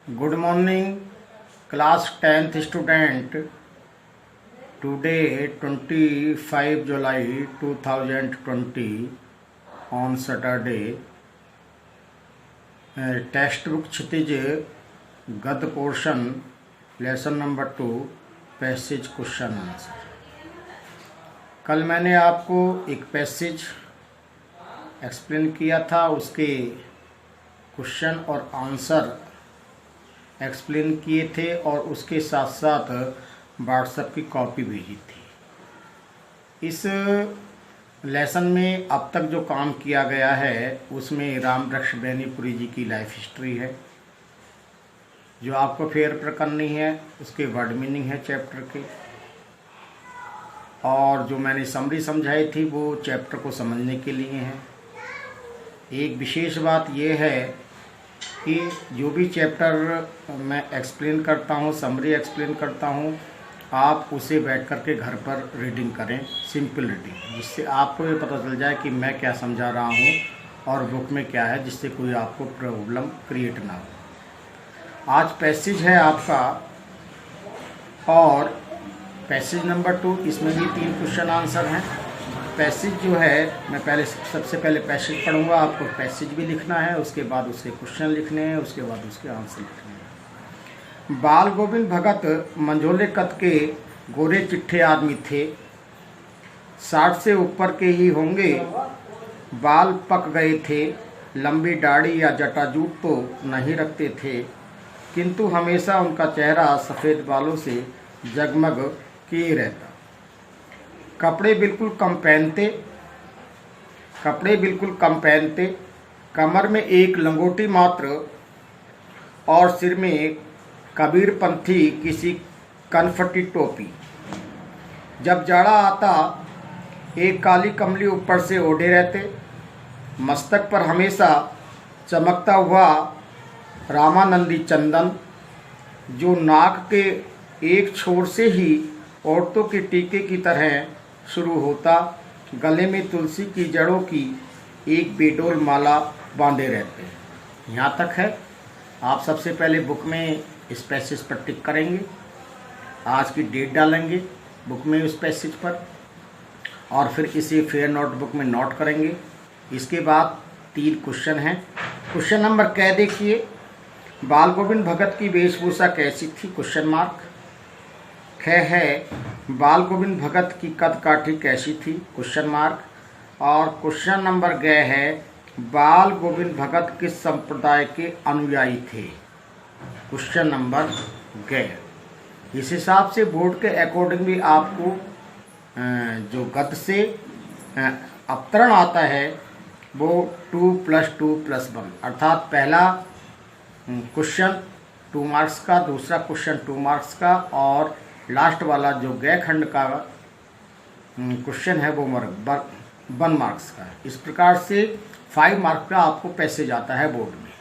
Good morning, class 10th student. Today, 25 July 2020, on Saturday, textbook क्षितिज गद्य portion lesson number 2 passage question answer. कल मैंने आपको एक passage explain किया था, उसके क्वेश्चन और आंसर एक्सप्लेन किए थे और उसके साथ साथ व्हाट्सएप की कॉपी भेजी थी। इस लेसन में अब तक जो काम किया गया है उसमें रामवृक्ष बेनीपुरी जी की लाइफ हिस्ट्री है जो आपको फेयर पर करनी है, उसके वर्ड मीनिंग है चैप्टर के, और जो मैंने समरी समझाई थी वो चैप्टर को समझने के लिए है। एक विशेष बात यह है कि जो भी चैप्टर मैं एक्सप्लेन करता हूँ, समरी एक्सप्लेन करता हूँ, आप उसे बैठ कर के घर पर रीडिंग करें, सिंपल रीडिंग, जिससे आपको ये पता चल जाए कि मैं क्या समझा रहा हूँ और बुक में क्या है, जिससे कोई आपको प्रॉब्लम क्रिएट ना हो। आज पैसेज है आपका, और पैसेज नंबर 2, इसमें भी 3 क्वेश्चन आंसर हैं। पैसेज जो है, मैं सबसे पहले पैसेज पढ़ूंगा, आपको पैसेज भी लिखना है, उसके बाद उसके क्वेश्चन लिखने हैं, उसके बाद उसके आंसर लिखने हैं। बाल गोविंद भगत मंझोले कद के गोरे चिट्ठे आदमी थे, 60 से ऊपर के ही होंगे, बाल पक गए थे, लंबी दाढ़ी या जटाजूट तो नहीं रखते थे, किंतु हमेशा उनका चेहरा सफ़ेद बालों से जगमग किए रहता। कपड़े बिल्कुल कम पहनते, कमर में एक लंगोटी मात्र और सिर में कबीरपंथी किसी कनफटी टोपी। जब जाड़ा आता एक काली कमली ऊपर से ओढ़े रहते, मस्तक पर हमेशा चमकता हुआ रामानंदी चंदन जो नाक के एक छोर से ही औरतों के टीके की तरह शुरू होता, गले में तुलसी की जड़ों की एक बेडोल माला बांधे रहते। यहाँ तक है। आप सबसे पहले बुक में इस पैसेज पर टिक करेंगे, आज की डेट डालेंगे बुक में उस पैसेज पर, और फिर इसे फेयर नोटबुक में नोट करेंगे। इसके बाद 3 क्वेश्चन हैं। क्वेश्चन नंबर क देखिए, बाल गोविंद भगत की वेशभूषा कैसी थी? Question mark. ख है, बाल गोविंद भगत की कद काठी कैसी थी? Question mark. और क्वेश्चन नंबर ग है, बाल गोविंद भगत किस संप्रदाय के अनुयायी थे? क्वेश्चन नंबर ग। इस हिसाब से बोर्ड के अकॉर्डिंग भी आपको जो गद्य से अवतरण आता है वो 2 + 2 + 1, अर्थात पहला क्वेश्चन 2 मार्क्स का, दूसरा क्वेश्चन 2 मार्क्स का, और लास्ट वाला जो गय खंड का क्वेश्चन है वो 1 मार्क्स का। इस प्रकार से 5 मार्क्स का आपको पैसेज आता है बोर्ड में,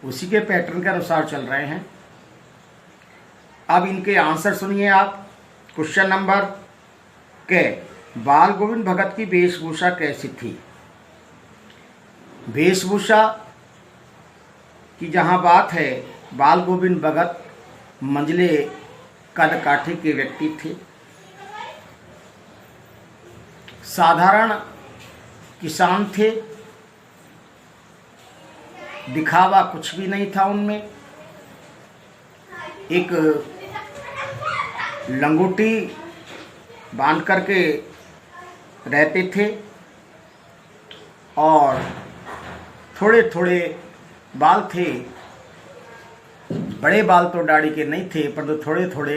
उसी के पैटर्न के अनुसार चल रहे हैं। अब इनके आंसर सुनिए आप। क्वेश्चन नंबर क, बाल गोविंद भगत की वेशभूषा कैसी थी? वेशभूषा की जहाँ बात है, बाल गोविंद भगत मंझले कद काठी के व्यक्ति थे, साधारण किसान थे, दिखावा कुछ भी नहीं था उनमें, एक लंगोटी बांध करके रहते थे, और थोड़े थोड़े बाल थे, बड़े बाल तो दाढ़ी के नहीं थे, परंतु थोड़े थोड़े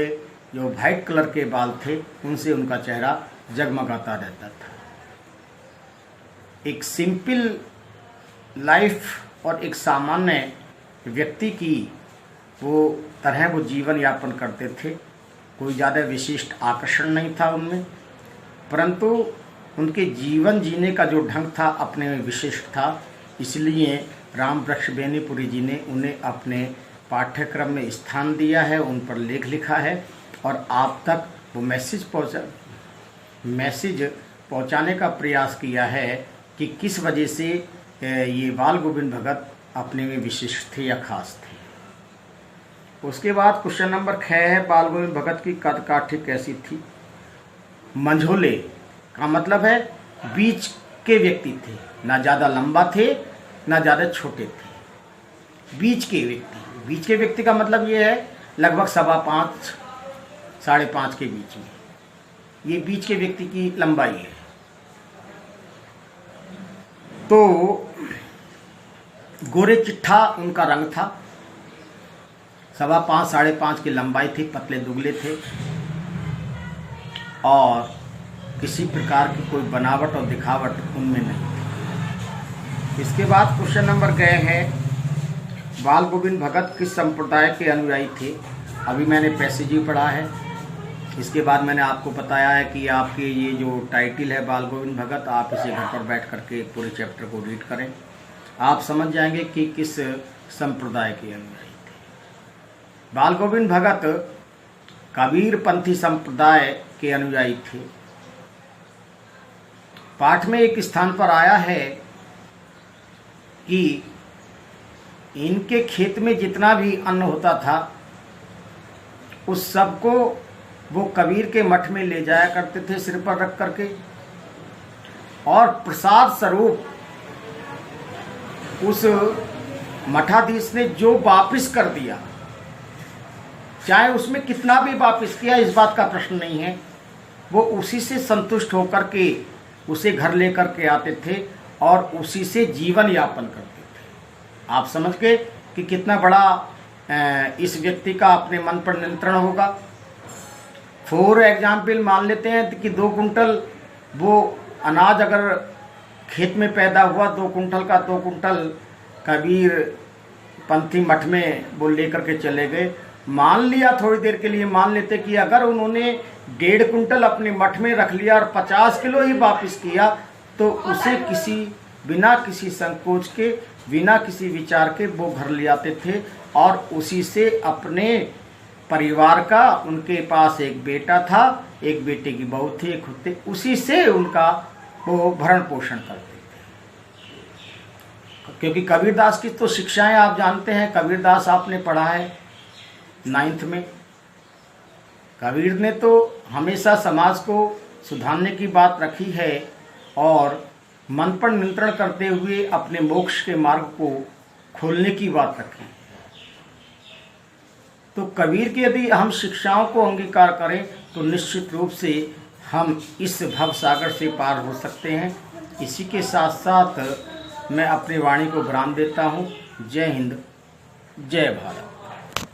जो वाइट कलर के बाल थे उनसे उनका चेहरा जगमगाता रहता था। एक सिंपल लाइफ और एक सामान्य व्यक्ति की वो जीवन यापन करते थे। कोई ज़्यादा विशिष्ट आकर्षण नहीं था उनमें, परंतु उनके जीवन जीने का जो ढंग था अपने में विशिष्ट था। इसलिए रामवृक्ष बेनीपुरी जी ने उन्हें अपने पाठ्यक्रम में स्थान दिया है, उन पर लेख लिखा है, और आप तक वो मैसेज पहुंचाने का प्रयास किया है कि किस वजह से ये बाल गोविंद भगत अपने में विशिष्ट थे या खास थे। उसके बाद क्वेश्चन नंबर 6 है, बाल गोविंद भगत की कद काठी कैसी थी? मंझोले का मतलब है बीच के व्यक्ति थे, ना ज़्यादा लंबा थे ना ज़्यादा छोटे थे, बीच के व्यक्ति। बीच के व्यक्ति का मतलब ये है लगभग 5.25 5.5 के बीच में, ये बीच के व्यक्ति की लंबाई है। तो गोरे चिट्ठा उनका रंग था, 5.25 5.5 की लंबाई थी, पतले दुबले थे और किसी प्रकार की कोई बनावट और दिखावट उनमें नहीं थी। इसके बाद क्वेश्चन नंबर गए हैं, बाल गोविंद भगत किस संप्रदाय के अनुयायी थे? अभी मैंने पैसेज ही पढ़ा है। इसके बाद मैंने आपको बताया है कि आपके ये जो टाइटल है बाल गोविंद भगत, आप इसे घर पर बैठ करके पूरे चैप्टर को रीड करें, आप समझ जाएंगे कि किस संप्रदाय के अनुयायी थे। बाल गोविंद भगत कबीरपंथी संप्रदाय के अनुयायी थे। पाठ में एक स्थान पर आया है कि इनके खेत में जितना भी अन्न होता था उस सबको वो कबीर के मठ में ले जाया करते थे सिर पर रख करके, और प्रसाद स्वरूप उस मठाधीश ने जो वापिस कर दिया, चाहे उसमें कितना भी वापिस किया इस बात का प्रश्न नहीं है, वो उसी से संतुष्ट होकर के उसे घर लेकर के आते थे और उसी से जीवन यापन करते थे। आप समझ गए कि कितना बड़ा इस व्यक्ति का अपने मन पर नियंत्रण होगा। फॉर एग्जाम्पल मान लेते हैं कि 2 कुंटल वो अनाज अगर खेत में पैदा हुआ, 2 कुंटल का 2 कुंटल कबीर पंथी मठ में वो लेकर के चले गए। मान लिया थोड़ी देर के लिए, मान लेते कि अगर उन्होंने 1.5 कुंटल अपने मठ में रख लिया और 50 किलो ही वापस किया, तो उसे बिना किसी संकोच के, बिना किसी विचार के वो घर ले आते थे और उसी से अपने परिवार का, उनके पास एक बेटा था, एक बेटे की बहू थी, एक खुद थे, उसी से उनका वो भरण पोषण करते थे। क्योंकि कबीरदास की तो शिक्षाएं आप जानते हैं, कबीरदास आपने पढ़ा है 9th में। कबीर ने तो हमेशा समाज को सुधारने की बात रखी है और मन पर नियंत्रण करते हुए अपने मोक्ष के मार्ग को खोलने की बात रखी। तो कबीर की यदि हम शिक्षाओं को अंगीकार करें तो निश्चित रूप से हम इस भव सागर से पार हो सकते हैं। इसी के साथ साथ मैं अपनी वाणी को विराम देता हूँ। जय हिंद, जय भारत।